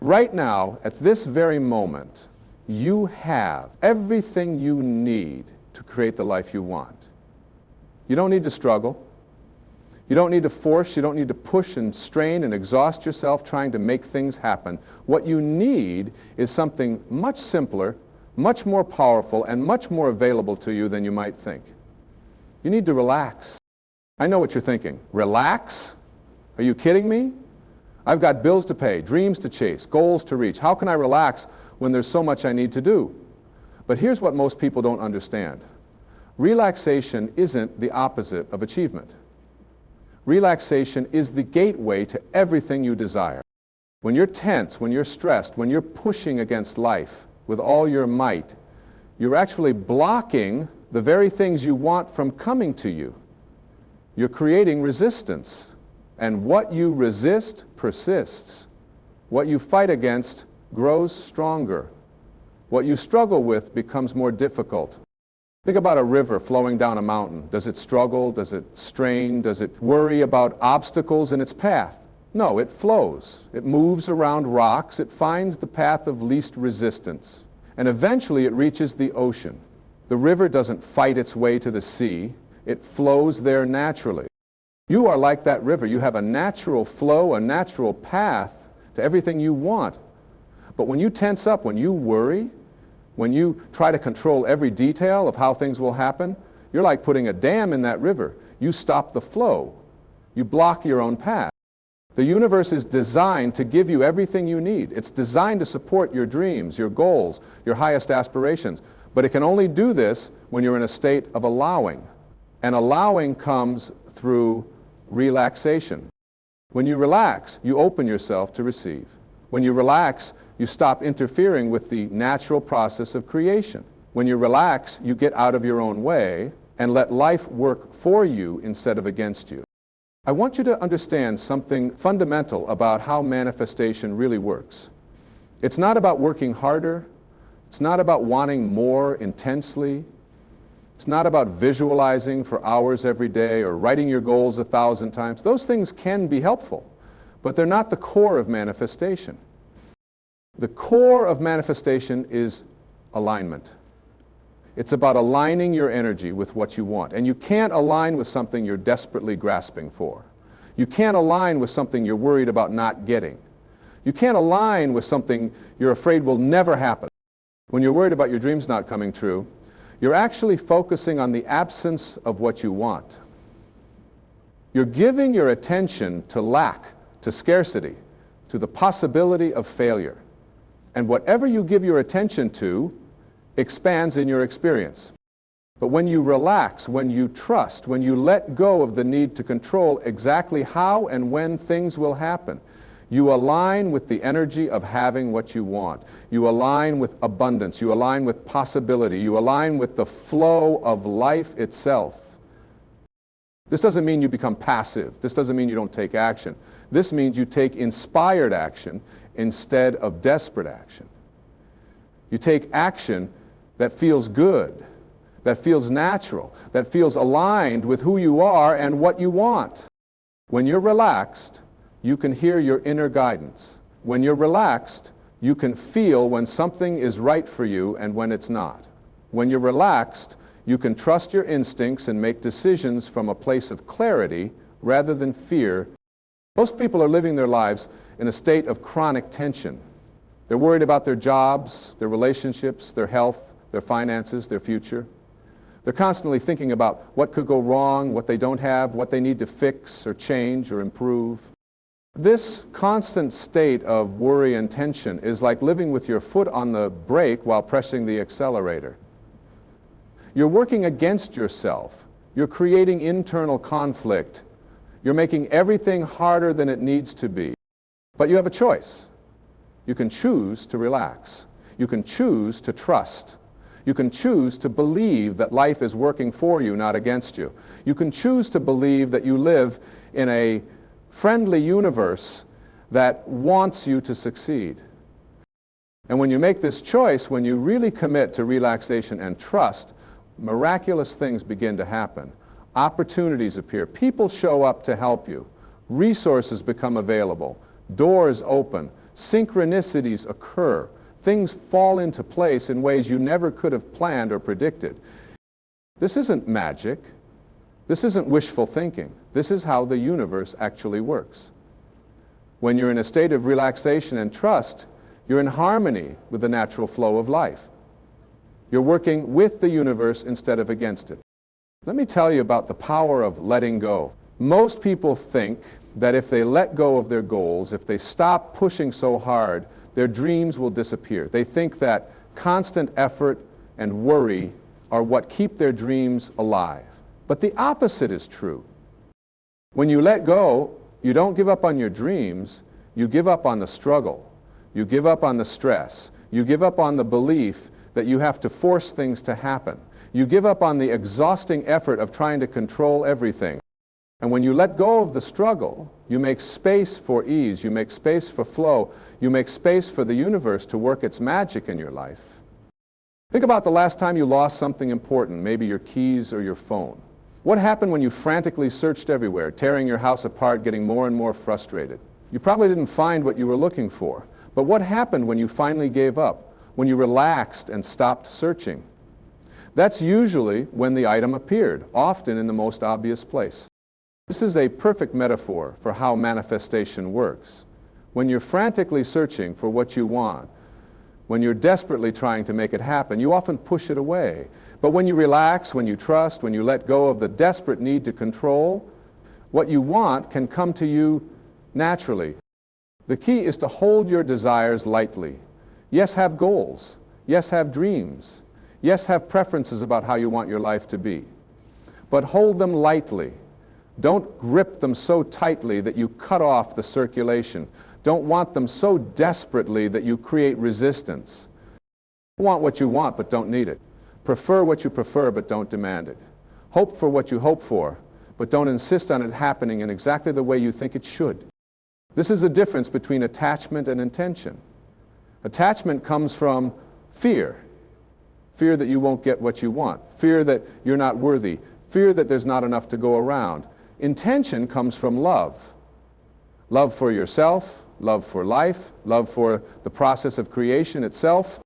Right now, at this very moment, you have everything you need to create the life you want. You don't need to struggle. You don't need to force, you don't need to push and strain and exhaust yourself trying to make things happen. What you need is something much simpler, much more powerful, and much more available to you than you might think. You need to relax. I know what you're thinking. Relax? Are you kidding me? I've got bills to pay, dreams to chase, goals to reach. How can I relax when there's so much I need to do? But here's what most people don't understand. Relaxation isn't the opposite of achievement. Relaxation is the gateway to everything you desire. When you're tense, when you're stressed, when you're pushing against life with all your might, you're actually blocking the very things you want from coming to you. You're creating resistance. And what you resist persists. What you fight against grows stronger. What you struggle with becomes more difficult. Think about a river flowing down a mountain. Does it struggle? Does it strain? Does it worry about obstacles in its path? No, it flows. It moves around rocks. It finds the path of least resistance. And eventually it reaches the ocean. The river doesn't fight its way to the sea. It flows there naturally. You are like that river. You have a natural flow, a natural path to everything you want. But when you tense up, when you worry, when you try to control every detail of how things will happen, you're like putting a dam in that river. You stop the flow. You block your own path. The universe is designed to give you everything you need. It's designed to support your dreams, your goals, your highest aspirations. But it can only do this when you're in a state of allowing. And allowing comes through relaxation. When you relax, you open yourself to receive. When you relax, you stop interfering with the natural process of creation. When you relax, you get out of your own way and let life work for you instead of against you. I want you to understand something fundamental about how manifestation really works. It's not about working harder. It's not about wanting more intensely. It's not about visualizing for hours every day or writing your goals 1,000 times. Those things can be helpful, but they're not the core of manifestation. The core of manifestation is alignment. It's about aligning your energy with what you want. And you can't align with something you're desperately grasping for. You can't align with something you're worried about not getting. You can't align with something you're afraid will never happen. When you're worried about your dreams not coming true, you're actually focusing on the absence of what you want. You're giving your attention to lack, to scarcity, to the possibility of failure. And whatever you give your attention to expands in your experience. But when you relax, when you trust, when you let go of the need to control exactly how and when things will happen, you align with the energy of having what you want. You align with abundance. You align with possibility. You align with the flow of life itself. This doesn't mean you become passive. This doesn't mean you don't take action. This means you take inspired action instead of desperate action. You take action that feels good, that feels natural, that feels aligned with who you are and what you want. When you're relaxed, you can hear your inner guidance. When you're relaxed, you can feel when something is right for you and when it's not. When you're relaxed, you can trust your instincts and make decisions from a place of clarity rather than fear. Most people are living their lives in a state of chronic tension. They're worried about their jobs, their relationships, their health, their finances, their future. They're constantly thinking about what could go wrong, what they don't have, what they need to fix or change or improve. This constant state of worry and tension is like living with your foot on the brake while pressing the accelerator. You're working against yourself. You're creating internal conflict. You're making everything harder than it needs to be. But you have a choice. You can choose to relax. You can choose to trust. You can choose to believe that life is working for you, not against you. You can choose to believe that you live in a friendly universe that wants you to succeed. And when you make this choice, when you really commit to relaxation and trust, miraculous things begin to happen. Opportunities appear. People show up to help you. Resources become available. Doors open. Synchronicities occur. Things fall into place in ways you never could have planned or predicted. This isn't magic. This isn't wishful thinking. This is how the universe actually works. When you're in a state of relaxation and trust, you're in harmony with the natural flow of life. You're working with the universe instead of against it. Let me tell you about the power of letting go. Most people think that if they let go of their goals, if they stop pushing so hard, their dreams will disappear. They think that constant effort and worry are what keep their dreams alive. But the opposite is true. When you let go, you don't give up on your dreams, you give up on the struggle. You give up on the stress. You give up on the belief that you have to force things to happen. You give up on the exhausting effort of trying to control everything. And when you let go of the struggle, you make space for ease, you make space for flow, you make space for the universe to work its magic in your life. Think about the last time you lost something important, maybe your keys or your phone. What happened when you frantically searched everywhere, tearing your house apart, getting more and more frustrated? You probably didn't find what you were looking for. But what happened when you finally gave up, when you relaxed and stopped searching? That's usually when the item appeared, often in the most obvious place. This is a perfect metaphor for how manifestation works. When you're frantically searching for what you want, when you're desperately trying to make it happen, you often push it away. But when you relax, when you trust, when you let go of the desperate need to control, what you want can come to you naturally. The key is to hold your desires lightly. Yes, have goals. Yes, have dreams. Yes, have preferences about how you want your life to be. But hold them lightly. Don't grip them so tightly that you cut off the circulation. Don't want them so desperately that you create resistance. Want what you want, but don't need it. Prefer what you prefer, but don't demand it. Hope for what you hope for, but don't insist on it happening in exactly the way you think it should. This is the difference between attachment and intention. Attachment comes from fear. Fear that you won't get what you want. Fear that you're not worthy. Fear that there's not enough to go around. Intention comes from love. Love for yourself, love for life, love for the process of creation itself.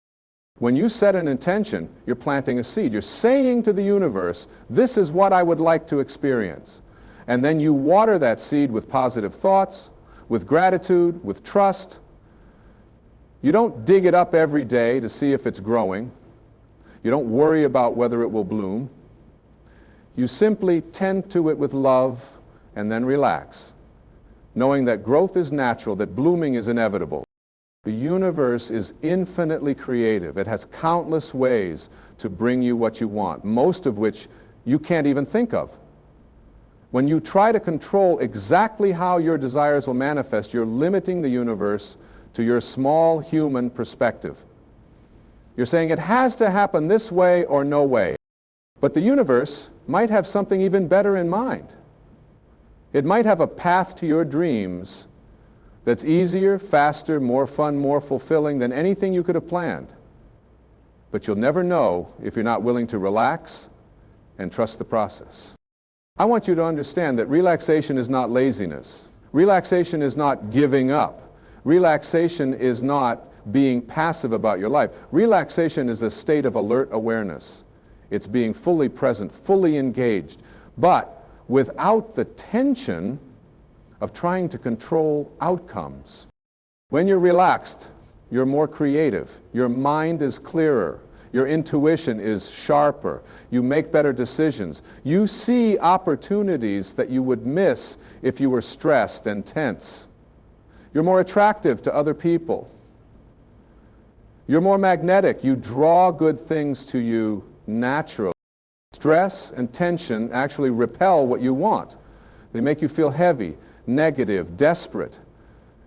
When you set an intention, you're planting a seed. You're saying to the universe, this is what I would like to experience. And then you water that seed with positive thoughts, with gratitude, with trust. You don't dig it up every day to see if it's growing. You don't worry about whether it will bloom. You simply tend to it with love and then relax, knowing that growth is natural, that blooming is inevitable. The universe is infinitely creative. It has countless ways to bring you what you want, most of which you can't even think of. When you try to control exactly how your desires will manifest, you're limiting the universe to your small human perspective. You're saying it has to happen this way or no way. But the universe might have something even better in mind. It might have a path to your dreams that's easier, faster, more fun, more fulfilling than anything you could have planned. But you'll never know if you're not willing to relax and trust the process. I want you to understand that relaxation is not laziness. Relaxation is not giving up. Relaxation is not being passive about your life. Relaxation is a state of alert awareness. It's being fully present, fully engaged, but without the tension of trying to control outcomes. When you're relaxed, you're more creative. Your mind is clearer. Your intuition is sharper. You make better decisions. You see opportunities that you would miss if you were stressed and tense. You're more attractive to other people. You're more magnetic. You draw good things to you naturally. Stress and tension actually repel what you want. They make you feel heavy, negative, desperate.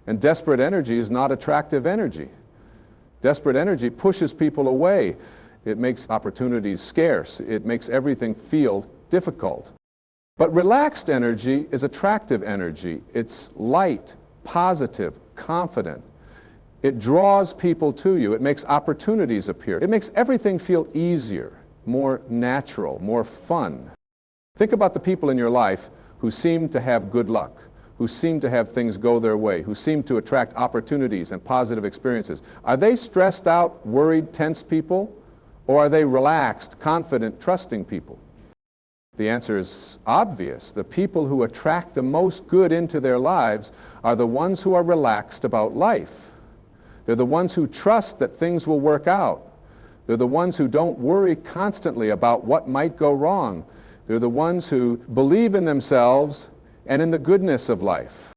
And desperate energy is not attractive energy. Desperate energy pushes people away. It makes opportunities scarce. It makes everything feel difficult. But relaxed energy is attractive energy. It's light, positive, confident. It draws people to you. It makes opportunities appear. It makes everything feel easier, more natural, more fun. Think about the people in your life who seem to have good luck, who seem to have things go their way, who seem to attract opportunities and positive experiences, are they stressed out, worried, tense people? Or are they relaxed, confident, trusting people? The answer is obvious. The people who attract the most good into their lives are the ones who are relaxed about life. They're the ones who trust that things will work out. They're the ones who don't worry constantly about what might go wrong. They're the ones who believe in themselves and in the goodness of life.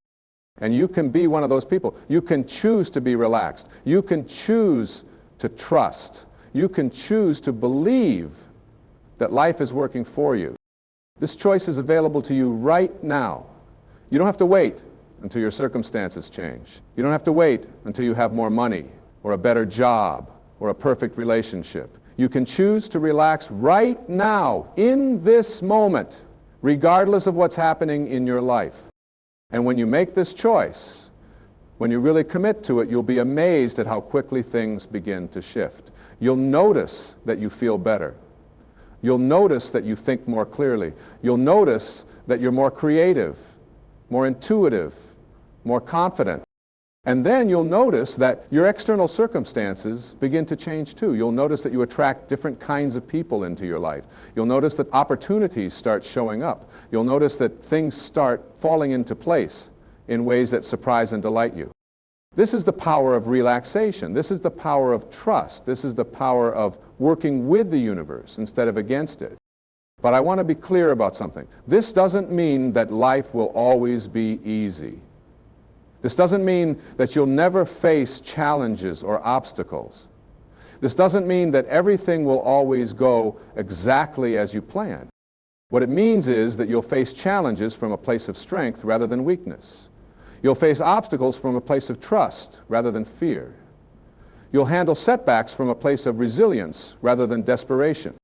And you can be one of those people. You can choose to be relaxed. You can choose to trust. You can choose to believe that life is working for you. This choice is available to you right now. You don't have to wait until your circumstances change. You don't have to wait until you have more money or a better job or a perfect relationship. You can choose to relax right now, in this moment, regardless of what's happening in your life. And when you make this choice, when you really commit to it, you'll be amazed at how quickly things begin to shift. You'll notice that you feel better. You'll notice that you think more clearly. You'll notice that you're more creative, more intuitive, more confident. And then you'll notice that your external circumstances begin to change too. You'll notice that you attract different kinds of people into your life. You'll notice that opportunities start showing up. You'll notice that things start falling into place in ways that surprise and delight you. This is the power of relaxation. This is the power of trust. This is the power of working with the universe instead of against it. But I want to be clear about something. This doesn't mean that life will always be easy. This doesn't mean that you'll never face challenges or obstacles. This doesn't mean that everything will always go exactly as you plan. What it means is that you'll face challenges from a place of strength rather than weakness. You'll face obstacles from a place of trust rather than fear. You'll handle setbacks from a place of resilience rather than desperation.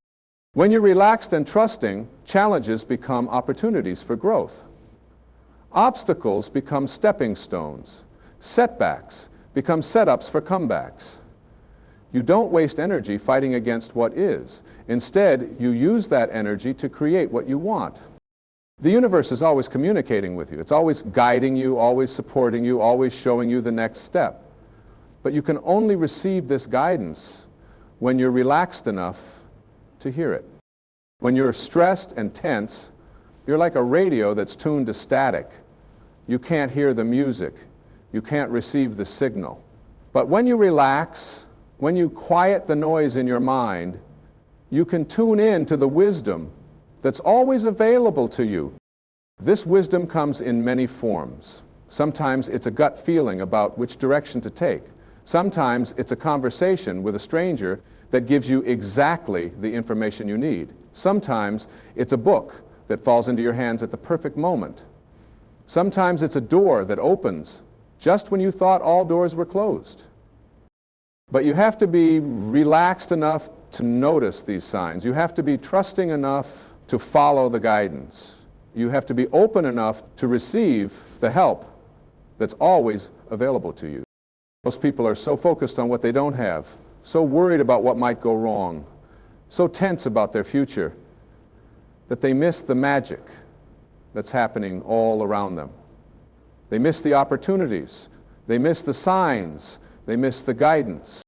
When you're relaxed and trusting, challenges become opportunities for growth. Obstacles become stepping stones. Setbacks become setups for comebacks. You don't waste energy fighting against what is. Instead, you use that energy to create what you want. The universe is always communicating with you. It's always guiding you, always supporting you, always showing you the next step. But you can only receive this guidance when you're relaxed enough to hear it. When you're stressed and tense, you're like a radio that's tuned to static. You can't hear the music. You can't receive the signal. But when you relax, when you quiet the noise in your mind, you can tune in to the wisdom that's always available to you. This wisdom comes in many forms. Sometimes it's a gut feeling about which direction to take. Sometimes it's a conversation with a stranger that gives you exactly the information you need. Sometimes it's a book that falls into your hands at the perfect moment. Sometimes it's a door that opens just when you thought all doors were closed. But you have to be relaxed enough to notice these signs. You have to be trusting enough to follow the guidance. You have to be open enough to receive the help that's always available to you. Most people are so focused on what they don't have, so worried about what might go wrong, so tense about their future, that they miss the magic that's happening all around them. They miss the opportunities. They miss the signs. They miss the guidance.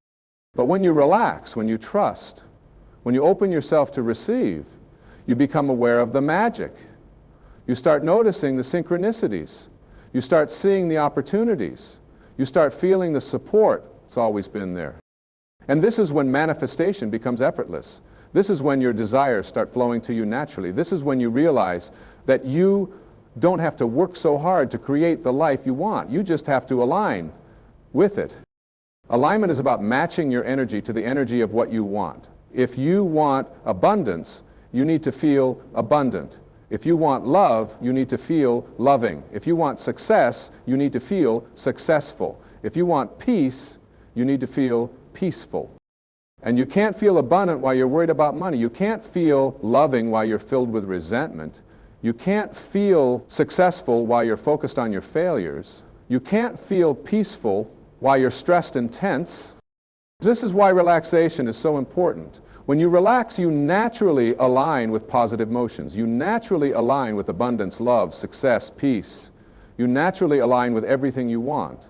But when you relax, when you trust, when you open yourself to receive, you become aware of the magic. You start noticing the synchronicities. You start seeing the opportunities. You start feeling the support that's always been there. And this is when manifestation becomes effortless. This is when your desires start flowing to you naturally. This is when you realize that you don't have to work so hard to create the life you want. You just have to align with it. Alignment is about matching your energy to the energy of what you want. If you want abundance, you need to feel abundant. If you want love, you need to feel loving. If you want success, you need to feel successful. If you want peace, you need to feel peaceful. And you can't feel abundant while you're worried about money. You can't feel loving while you're filled with resentment. You can't feel successful while you're focused on your failures. You can't feel peaceful while you're stressed and tense. This is why relaxation is so important. When you relax, you naturally align with positive emotions. You naturally align with abundance, love, success, peace. You naturally align with everything you want.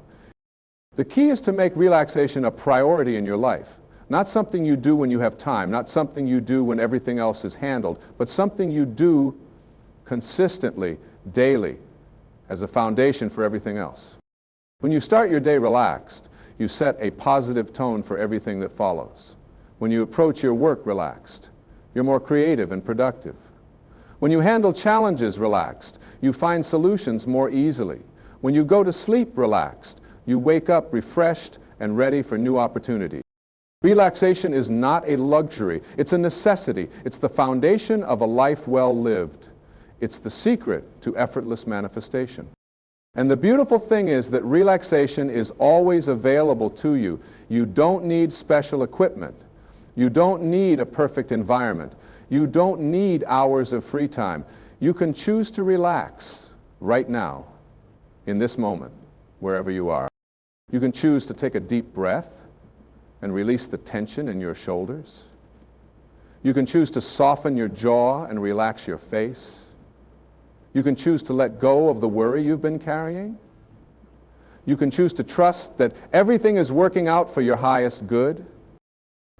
The key is to make relaxation a priority in your life. Not something you do when you have time, not something you do when everything else is handled, but something you do consistently, daily, as a foundation for everything else. When you start your day relaxed, you set a positive tone for everything that follows. When you approach your work relaxed, you're more creative and productive. When you handle challenges relaxed, you find solutions more easily. When you go to sleep relaxed, you wake up refreshed and ready for new opportunities. Relaxation is not a luxury, it's a necessity. It's the foundation of a life well lived. It's the secret to effortless manifestation. And the beautiful thing is that relaxation is always available to you. You don't need special equipment. You don't need a perfect environment. You don't need hours of free time. You can choose to relax right now, in this moment, wherever you are. You can choose to take a deep breath and release the tension in your shoulders. You can choose to soften your jaw and relax your face. You can choose to let go of the worry you've been carrying. You can choose to trust that everything is working out for your highest good.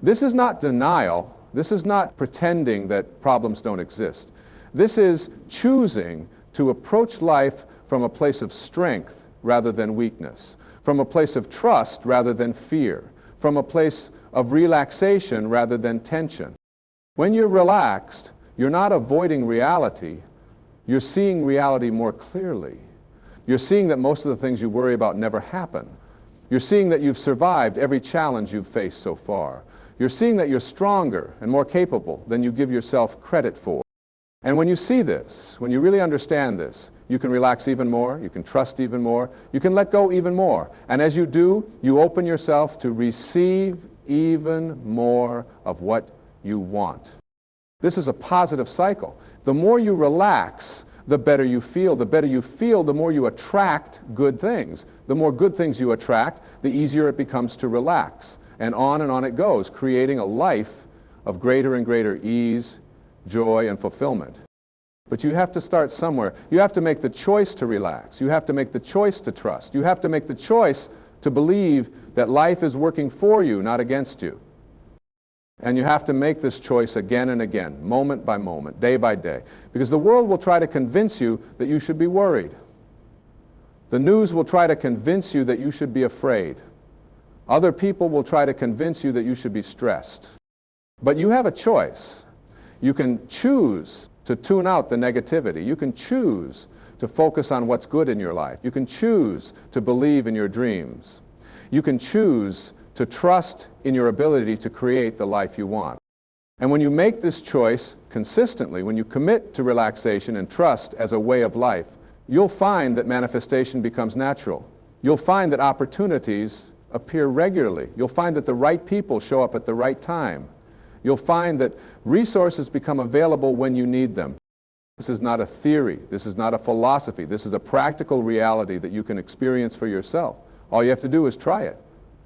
This is not denial. This is not pretending that problems don't exist. This is choosing to approach life from a place of strength rather than weakness, from a place of trust rather than fear, from a place of relaxation rather than tension. When you're relaxed, you're not avoiding reality. You're seeing reality more clearly. You're seeing that most of the things you worry about never happen. You're seeing that you've survived every challenge you've faced so far. You're seeing that you're stronger and more capable than you give yourself credit for. And when you see this, when you really understand this, you can relax even more, you can trust even more, you can let go even more. And as you do, you open yourself to receive even more of what you want. This is a positive cycle. The more you relax, the better you feel. The better you feel, the more you attract good things. The more good things you attract, the easier it becomes to relax. And on it goes, creating a life of greater and greater ease, joy, and fulfillment. But you have to start somewhere. You have to make the choice to relax. You have to make the choice to trust. You have to make the choice to believe that life is working for you, not against you. And you have to make this choice again and again, moment by moment, day by day. Because the world will try to convince you that you should be worried. The news will try to convince you that you should be afraid. Other people will try to convince you that you should be stressed. But you have a choice. You can choose to tune out the negativity. You can choose to focus on what's good in your life. You can choose to believe in your dreams. You can choose to trust in your ability to create the life you want. And when you make this choice consistently, when you commit to relaxation and trust as a way of life, you'll find that manifestation becomes natural. You'll find that opportunities appear regularly. You'll find that the right people show up at the right time. You'll find that resources become available when you need them. This is not a theory. This is not a philosophy. This is a practical reality that you can experience for yourself. All you have to do is try it.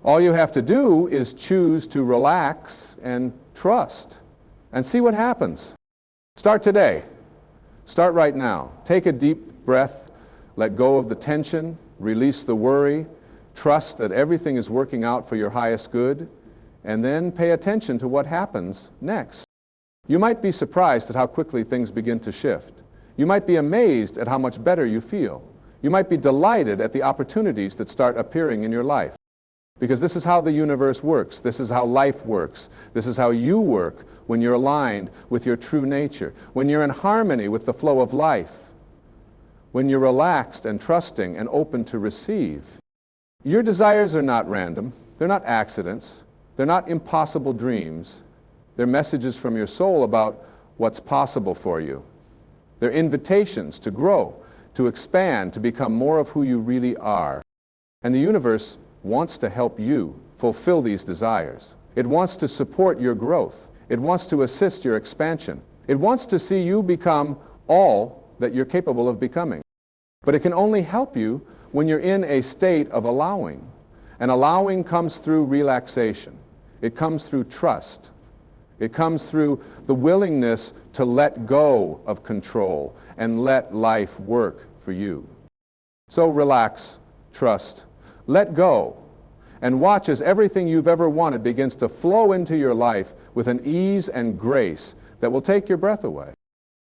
All you have to do is choose to relax and trust and see what happens. Start today. Start right now. Take a deep breath. Let go of the tension. Release the worry. Trust that everything is working out for your highest good. And then pay attention to what happens next. You might be surprised at how quickly things begin to shift. You might be amazed at how much better you feel. You might be delighted at the opportunities that start appearing in your life. Because this is how the universe works. This is how life works. This is how you work when you're aligned with your true nature, when you're in harmony with the flow of life, when you're relaxed and trusting and open to receive. Your desires are not random. They're not accidents. They're not impossible dreams. They're messages from your soul about what's possible for you. They're invitations to grow, to expand, to become more of who you really are. And the universe wants to help you fulfill these desires. It wants to support your growth. It wants to assist your expansion. It wants to see you become all that you're capable of becoming. But it can only help you when you're in a state of allowing. And allowing comes through relaxation. It comes through trust. It comes through the willingness to let go of control and let life work for you. So relax, trust, let go, and watch as everything you've ever wanted begins to flow into your life with an ease and grace that will take your breath away.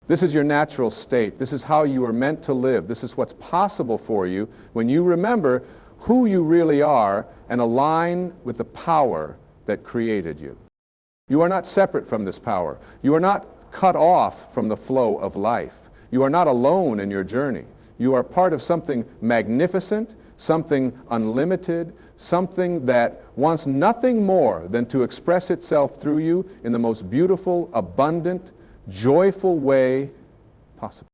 This is your natural state. This is how you are meant to live. This is what's possible for you when you remember who you really are and align with the power that created you. You are not separate from this power. You are not cut off from the flow of life. You are not alone in your journey. You are part of something magnificent, something unlimited, something that wants nothing more than to express itself through you in the most beautiful, abundant, joyful way possible.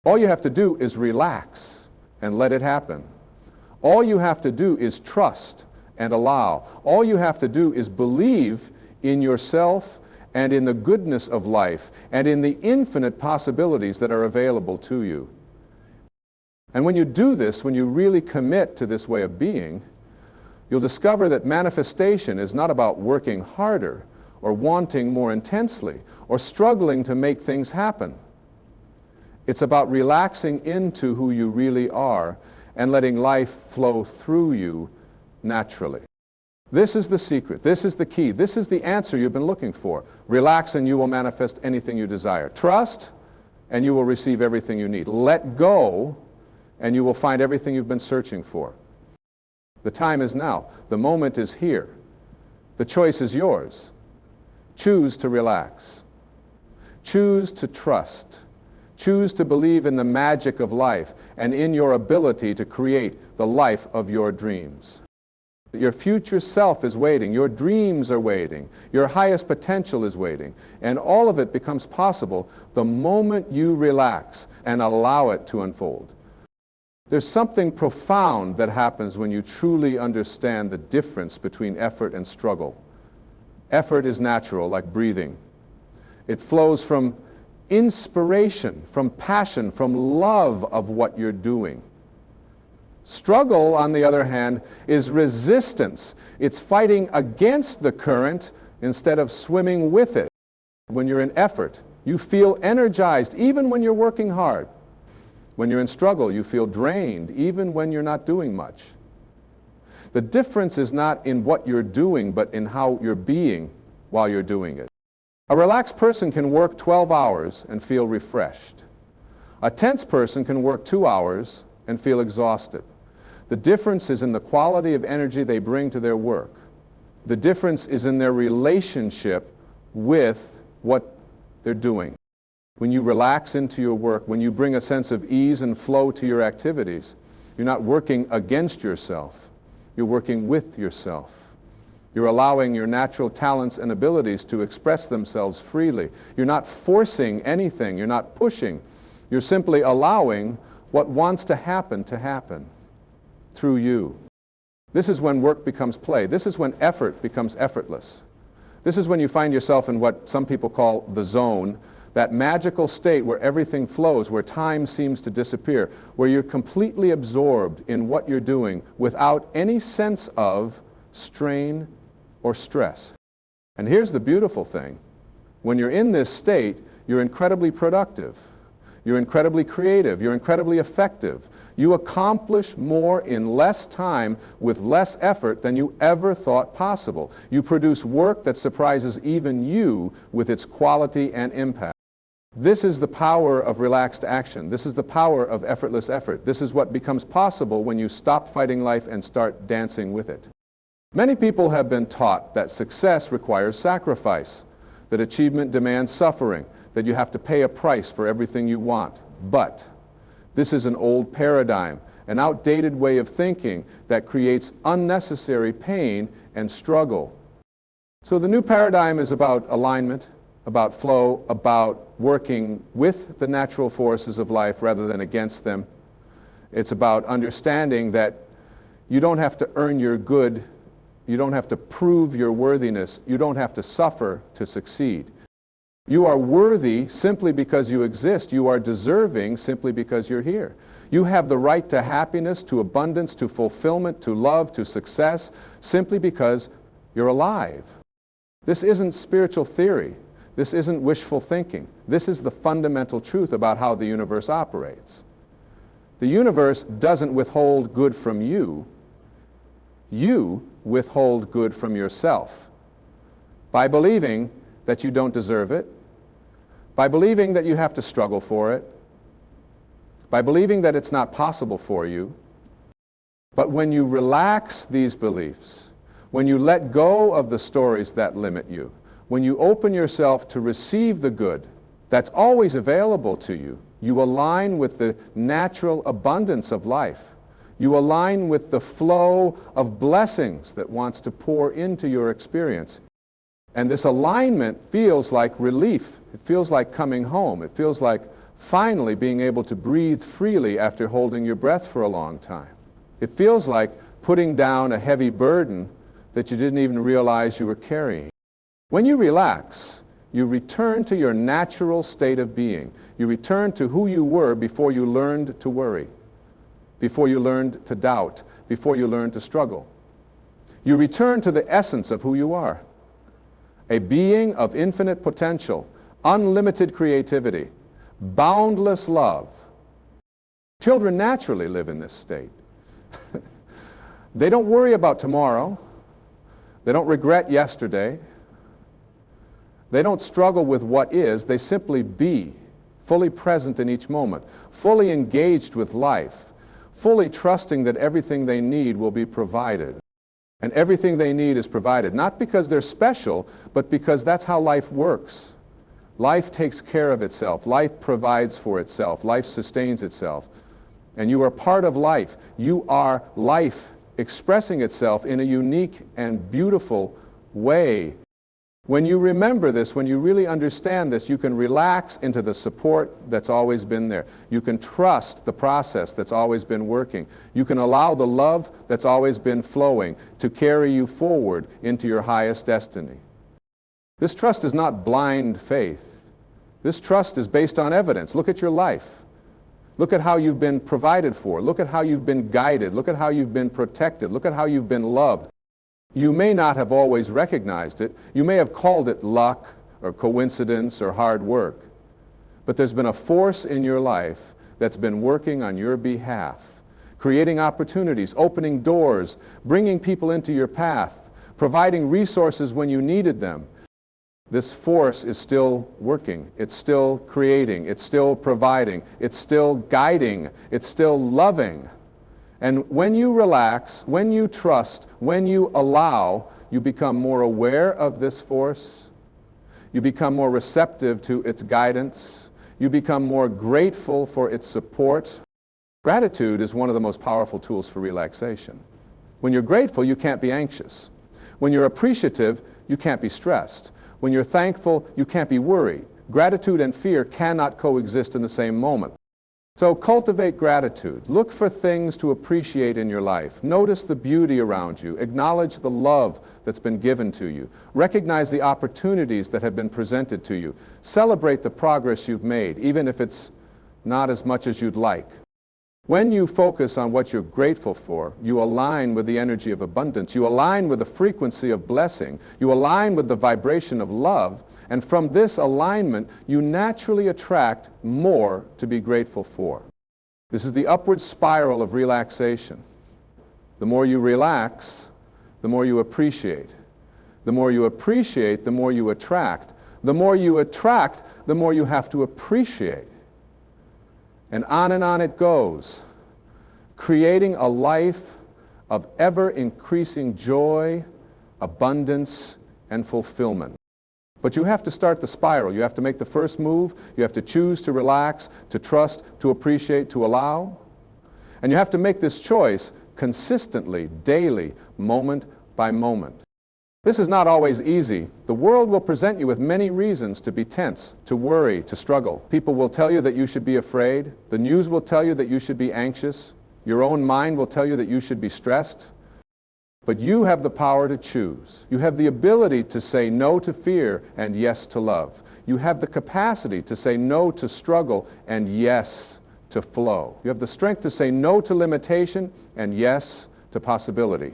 All you have to do is relax and let it happen. All you have to do is trust and allow. All you have to do is believe in yourself and in the goodness of life and in the infinite possibilities that are available to you. And when you do this, when you really commit to this way of being, you'll discover that manifestation is not about working harder or wanting more intensely or struggling to make things happen. It's about relaxing into who you really are and letting life flow through you naturally. This is the secret. This is the key. This is the answer you've been looking for. Relax and you will manifest anything you desire. Trust and you will receive everything you need. Let go and you will find everything you've been searching for. The time is now. The moment is here. The choice is yours. Choose to relax. Choose to trust. Choose to believe in the magic of life and in your ability to create the life of your dreams. Your future self is waiting. Your dreams are waiting. Your highest potential is waiting. And all of it becomes possible the moment you relax and allow it to unfold. There's something profound that happens when you truly understand the difference between effort and struggle. Effort is natural, like breathing. It flows from inspiration, from passion, from love of what you're doing. Struggle, on the other hand, is resistance. It's fighting against the current instead of swimming with it. When you're in effort, you feel energized even when you're working hard. When you're in struggle, you feel drained even when you're not doing much. The difference is not in what you're doing, but in how you're being while you're doing it. A relaxed person can work 12 hours and feel refreshed. A tense person can work 2 hours and feel exhausted. The difference is in the quality of energy they bring to their work. The difference is in their relationship with what they're doing. When you relax into your work, when you bring a sense of ease and flow to your activities, you're not working against yourself. You're working with yourself. You're allowing your natural talents and abilities to express themselves freely. You're not forcing anything. You're not pushing. You're simply allowing what wants to happen through you. This is when work becomes play. This is when effort becomes effortless. This is when you find yourself in what some people call the zone, that magical state where everything flows, where time seems to disappear, where you're completely absorbed in what you're doing without any sense of strain or stress. And here's the beautiful thing. When you're in this state, you're incredibly productive. You're incredibly creative. You're incredibly effective. You accomplish more in less time with less effort than you ever thought possible. You produce work that surprises even you with its quality and impact. This is the power of relaxed action. This is the power of effortless effort. This is what becomes possible when you stop fighting life and start dancing with it. Many people have been taught that success requires sacrifice, that achievement demands suffering, that you have to pay a price for everything you want. But this is an old paradigm, an outdated way of thinking that creates unnecessary pain and struggle. So the new paradigm is about alignment, about flow, about working with the natural forces of life rather than against them. It's about understanding that you don't have to earn your good, you don't have to prove your worthiness, you don't have to suffer to succeed. You are worthy simply because you exist. You are deserving simply because you're here. You have the right to happiness, to abundance, to fulfillment, to love, to success, simply because you're alive. This isn't spiritual theory. This isn't wishful thinking. This is the fundamental truth about how the universe operates. The universe doesn't withhold good from you. You withhold good from yourself by believing that you don't deserve it, by believing that you have to struggle for it, by believing that it's not possible for you. But when you relax these beliefs, when you let go of the stories that limit you, when you open yourself to receive the good that's always available to you, you align with the natural abundance of life. You align with the flow of blessings that wants to pour into your experience. And this alignment feels like relief. It feels like coming home. It feels like finally being able to breathe freely after holding your breath for a long time. It feels like putting down a heavy burden that you didn't even realize you were carrying. When you relax, you return to your natural state of being. You return to who you were before you learned to worry, before you learned to doubt, before you learned to struggle. You return to the essence of who you are, a being of infinite potential, unlimited creativity, boundless love. Children naturally live in this state. They don't worry about tomorrow. They don't regret yesterday. They don't struggle with what is. They simply be, fully present in each moment, fully engaged with life, fully trusting that everything they need will be provided. And everything they need is provided, not because they're special, but because that's how life works. Life takes care of itself. Life provides for itself. Life sustains itself. And you are part of life. You are life expressing itself in a unique and beautiful way. When you remember this, when you really understand this, you can relax into the support that's always been there. You can trust the process that's always been working. You can allow the love that's always been flowing to carry you forward into your highest destiny. This trust is not blind faith. This trust is based on evidence. Look at your life. Look at how you've been provided for. Look at how you've been guided. Look at how you've been protected. Look at how you've been loved. You may not have always recognized it. You may have called it luck or coincidence or hard work. But there's been a force in your life that's been working on your behalf, creating opportunities, opening doors, bringing people into your path, providing resources when you needed them. This force is still working. It's still creating. It's still providing. It's still guiding. It's still loving. And when you relax, when you trust, when you allow, you become more aware of this force. You become more receptive to its guidance. You become more grateful for its support. Gratitude is one of the most powerful tools for relaxation. When you're grateful, you can't be anxious. When you're appreciative, you can't be stressed. When you're thankful, you can't be worried. Gratitude and fear cannot coexist in the same moment. So cultivate gratitude. Look for things to appreciate in your life. Notice the beauty around you. Acknowledge the love that's been given to you. Recognize the opportunities that have been presented to you. Celebrate the progress you've made, even if it's not as much as you'd like. When you focus on what you're grateful for, you align with the energy of abundance. You align with the frequency of blessing. You align with the vibration of love. And from this alignment, you naturally attract more to be grateful for. This is the upward spiral of relaxation. The more you relax, the more you appreciate. The more you appreciate, the more you attract. The more you attract, the more you have to appreciate. And on it goes, creating a life of ever-increasing joy, abundance, and fulfillment. But you have to start the spiral. You have to make the first move. You have to choose to relax, to trust, to appreciate, to allow. And you have to make this choice consistently, daily, moment by moment. This is not always easy. The world will present you with many reasons to be tense, to worry, to struggle. People will tell you that you should be afraid. The news will tell you that you should be anxious. Your own mind will tell you that you should be stressed. But you have the power to choose. You have the ability to say no to fear and yes to love. You have the capacity to say no to struggle and yes to flow. You have the strength to say no to limitation and yes to possibility.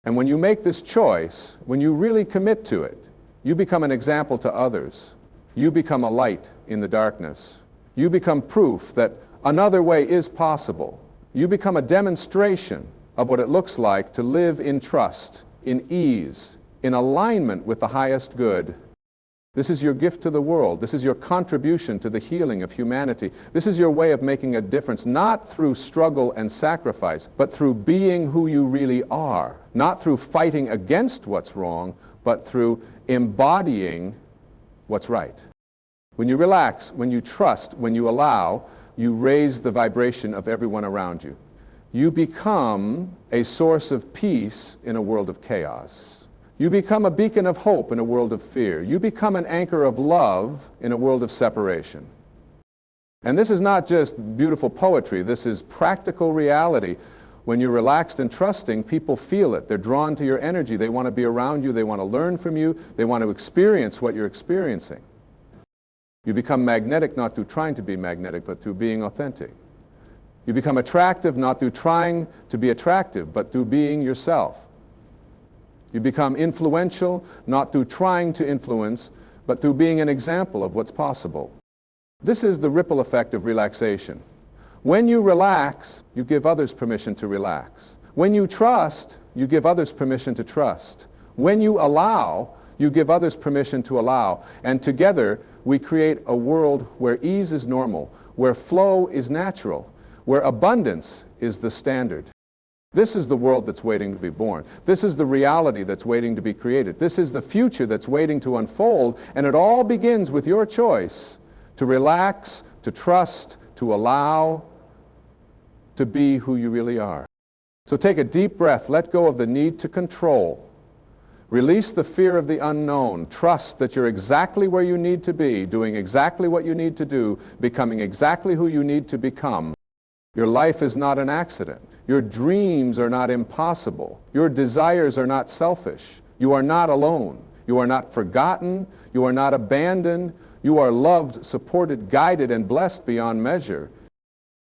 And when you make this choice, when you really commit to it, you become an example to others. You become a light in the darkness. You become proof that Another way is possible. You become a demonstration of what it looks like to live in trust, in ease, in alignment with the highest good. This is your gift to the world. This is your contribution to the healing of humanity. This is your way of making a difference, not through struggle and sacrifice, but through being who you really are. Not through fighting against what's wrong, but through embodying what's right. When you relax, when you trust, when you allow, you raise the vibration of everyone around you. You become a source of peace in a world of chaos. You become a beacon of hope in a world of fear. You become an anchor of love in a world of separation. And this is not just beautiful poetry. This is practical reality. When you're relaxed and trusting, people feel it. They're drawn to your energy. They want to be around you. They want to learn from you. They want to experience what you're experiencing. You become magnetic not through trying to be magnetic, but through being authentic. You become attractive not through trying to be attractive, but through being yourself. You become influential not through trying to influence, but through being an example of what's possible. This is the ripple effect of relaxation. When you relax, you give others permission to relax. When you trust, you give others permission to trust. When you allow, you give others permission to allow. And together, we create a world where ease is normal, where flow is natural, where abundance is the standard. This is the world that's waiting to be born. This is the reality that's waiting to be created. This is the future that's waiting to unfold, and it all begins with your choice to relax, to trust, to allow, to be who you really are. So take a deep breath, let go of the need to control. Release the fear of the unknown. Trust that you're exactly where you need to be, doing exactly what you need to do, becoming exactly who you need to become. Your life is not an accident. Your dreams are not impossible. Your desires are not selfish. You are not alone. You are not forgotten. You are not abandoned. You are loved, supported, guided, and blessed beyond measure.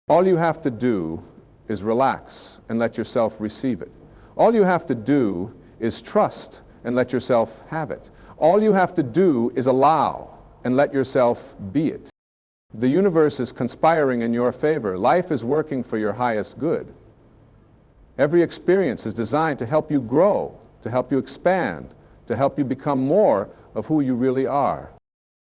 All you have to do is relax and let yourself receive it. All you have to do is trust and let yourself have it. All you have to do is allow and let yourself be it. The universe is conspiring in your favor. Life is working for your highest good. Every experience is designed to help you grow, to help you expand, to help you become more of who you really are.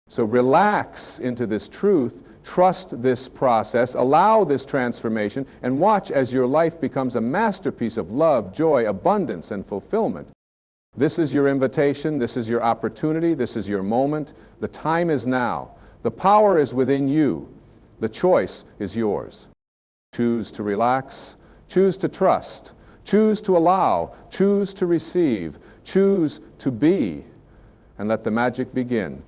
So relax into this truth, trust this process, allow this transformation, and watch as your life becomes a masterpiece of love, joy, abundance, and fulfillment. This is your invitation, this is your opportunity, this is your moment. The time is now. The power is within you. The choice is yours. Choose to relax, choose to trust, choose to allow, choose to receive, choose to be, and let the magic begin.